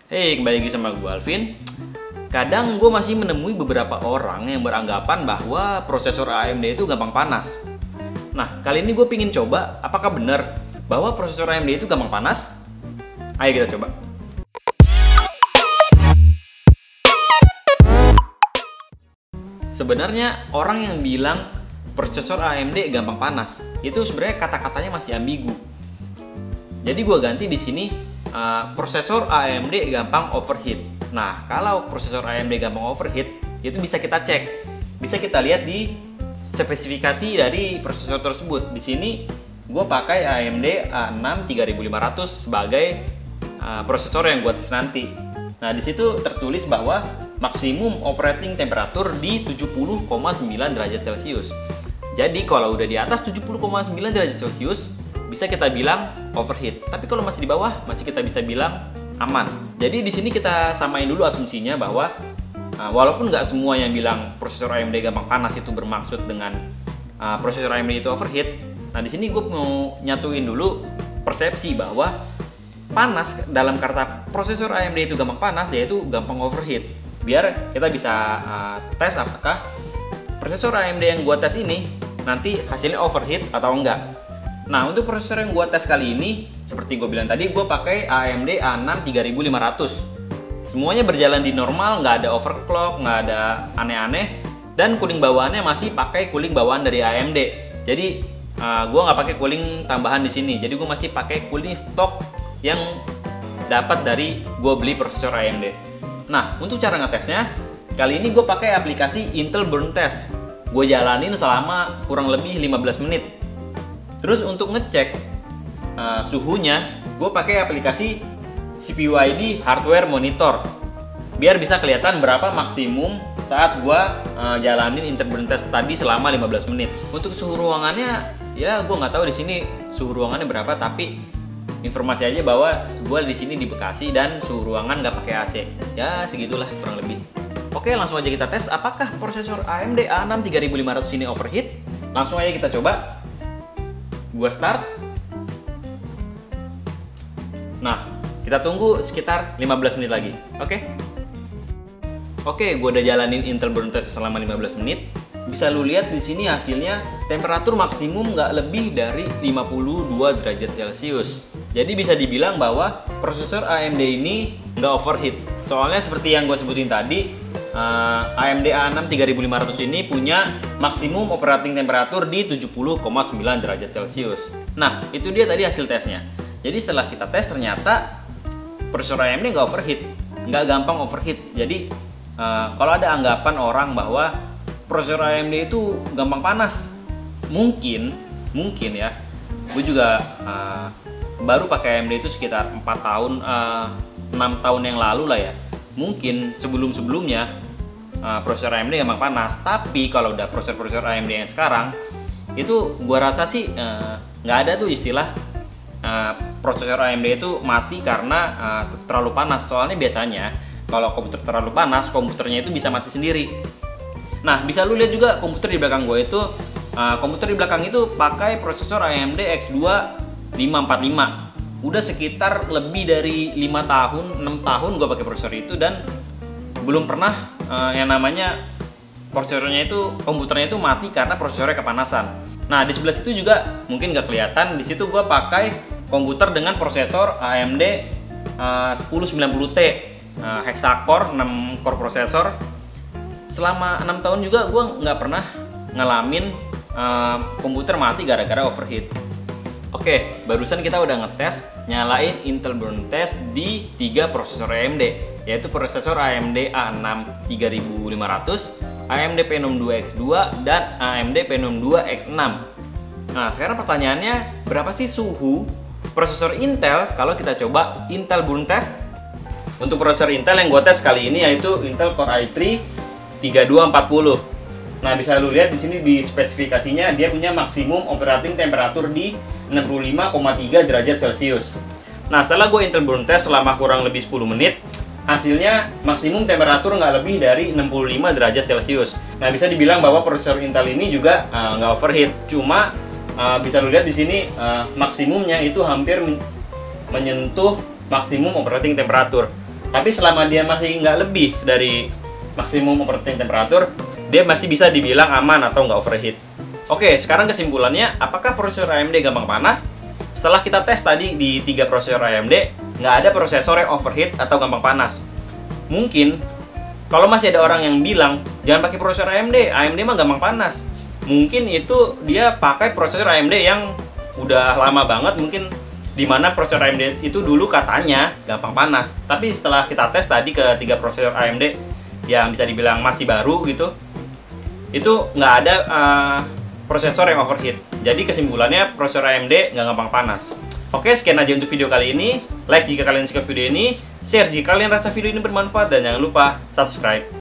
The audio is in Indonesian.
Hey, kembali lagi sama gue Alvin. Kadang gue masih menemui beberapa orang yang beranggapan bahwa prosesor AMD itu gampang panas. Nah, kali ini gue pingin coba apakah benar bahwa prosesor AMD itu gampang panas? Ayo kita coba. Sebenarnya orang yang bilang prosesor AMD gampang panas itu sebenarnya kata-katanya masih ambigu. Jadi gue ganti di sini prosesor AMD gampang overheat. Nah, kalau prosesor AMD gampang overheat itu bisa kita cek, bisa kita lihat di spesifikasi dari prosesor tersebut. Di sini gue pakai AMD A6 3500 sebagai prosesor yang gue tes nanti. Nah, di situ tertulis bahwa maksimum operating temperatur di 70,9 derajat Celcius. Jadi kalau udah di atas 70,9 derajat Celcius bisa kita bilang overheat. Tapi kalau masih di bawah masih kita bisa bilang aman. Jadi di sini kita samain dulu asumsinya bahwa walaupun nggak semua yang bilang prosesor AMD gampang panas itu bermaksud dengan prosesor AMD itu overheat. Nah, di sini gue mau nyatuin dulu persepsi bahwa panas dalam kata prosesor AMD itu gampang panas yaitu gampang overheat. Biar kita bisa tes apakah prosesor AMD yang gue tes ini nanti hasilnya overheat atau enggak. Nah, untuk prosesor yang gue tes kali ini, seperti gue bilang tadi, gue pakai AMD A6 3500. Semuanya berjalan di normal, nggak ada overclock, nggak ada aneh-aneh, dan cooling bawaannya masih pakai cooling bawaan dari AMD. Jadi, gue nggak pakai cooling tambahan di sini. Jadi, gue masih pakai cooling stok yang dapat dari gue beli prosesor AMD. Nah, untuk cara ngetesnya, kali ini gue pakai aplikasi Intel Burn Test. Gue jalanin selama kurang lebih 15 menit. Terus untuk ngecek suhunya, gue pakai aplikasi CPU ID Hardware Monitor. Biar bisa kelihatan berapa maksimum saat gue jalanin Intel Burn Test tadi selama 15 menit. Untuk suhu ruangannya, ya gue nggak tahu di sini suhu ruangannya berapa, tapi informasi aja bahwa gue di sini di Bekasi dan suhu ruangan nggak pakai AC. Ya segitulah kurang lebih. Oke, langsung aja kita tes apakah prosesor AMD A6 3500 ini overheat. Langsung aja kita coba. Gua start. Nah, kita tunggu sekitar 15 menit lagi. Oke, gua udah jalanin Intel Burn Test selama 15 menit. Bisa lu lihat di sini hasilnya temperatur maksimum nggak lebih dari 52 derajat Celcius. Jadi bisa dibilang bahwa prosesor AMD ini nggak overheat. Soalnya seperti yang gue sebutin tadi, AMD A6 3500 ini punya maksimum operating temperatur di 70,9 derajat Celcius. Nah, itu dia tadi hasil tesnya. Jadi setelah kita tes ternyata prosesor AMD nggak overheat, nggak gampang overheat. Jadi kalau ada anggapan orang bahwa prosesor AMD itu gampang panas, mungkin ya. Gue juga baru pakai AMD itu sekitar 4 tahun, 6 tahun yang lalu lah ya. Mungkin sebelumnya prosesor AMD gampang panas. Tapi kalau udah prosesor AMD yang sekarang, itu gua rasa sih nggak ada tuh istilah prosesor AMD itu mati karena terlalu panas. Soalnya biasanya kalau komputer terlalu panas, komputernya itu bisa mati sendiri. Nah, bisa lu lihat juga komputer di belakang gue itu, komputer di belakang itu pakai prosesor AMD X2 545. Udah sekitar lebih dari 5 tahun, 6 tahun gue pakai prosesor itu dan belum pernah yang namanya prosesornya itu, komputernya itu mati karena prosesornya kepanasan. Nah, di sebelah situ juga mungkin gak kelihatan, di situ gue pakai komputer dengan prosesor AMD 1090T hexacore 6 core prosesor. Selama 6 tahun juga gue nggak pernah ngalamin komputer mati gara-gara overheat. Oke, barusan kita udah ngetes nyalain Intel Burn Test di 3 prosesor AMD, yaitu prosesor AMD A6 3500, AMD Phenom 2X2, dan AMD Phenom 2X6. Nah, sekarang pertanyaannya, berapa sih suhu prosesor Intel kalau kita coba Intel Burn Test? Untuk prosesor Intel yang gue tes kali ini yaitu Intel Core i3 3240. Nah, bisa lu lihat di sini di spesifikasinya dia punya maksimum operating temperatur di 65,3 derajat Celcius. Nah, setelah gue Intel Burn Test selama kurang lebih 10 menit, hasilnya maksimum temperatur nggak lebih dari 65 derajat Celcius. Nah, bisa dibilang bahwa prosesor Intel ini juga nggak overheat. Cuma bisa lu lihat di sini maksimumnya itu hampir menyentuh maksimum operating temperatur. Tapi selama dia masih nggak lebih dari maksimum operating temperatur, dia masih bisa dibilang aman atau nggak overheat. Oke, sekarang kesimpulannya, apakah prosesor AMD gampang panas? Setelah kita tes tadi di 3 prosesor AMD, nggak ada prosesor yang overheat atau gampang panas. Mungkin, kalau masih ada orang yang bilang, jangan pakai prosesor AMD, AMD mah gampang panas. Mungkin itu dia pakai prosesor AMD yang udah lama banget, mungkin dimana prosesor AMD itu dulu katanya gampang panas. Tapi setelah kita tes tadi ke 3 prosesor AMD yang bisa dibilang masih baru gitu, itu nggak ada prosesor yang overheat. Jadi kesimpulannya prosesor AMD nggak gampang panas. Oke, sekian aja untuk video kali ini. Like jika kalian suka video ini, share jika kalian rasa video ini bermanfaat, dan jangan lupa subscribe.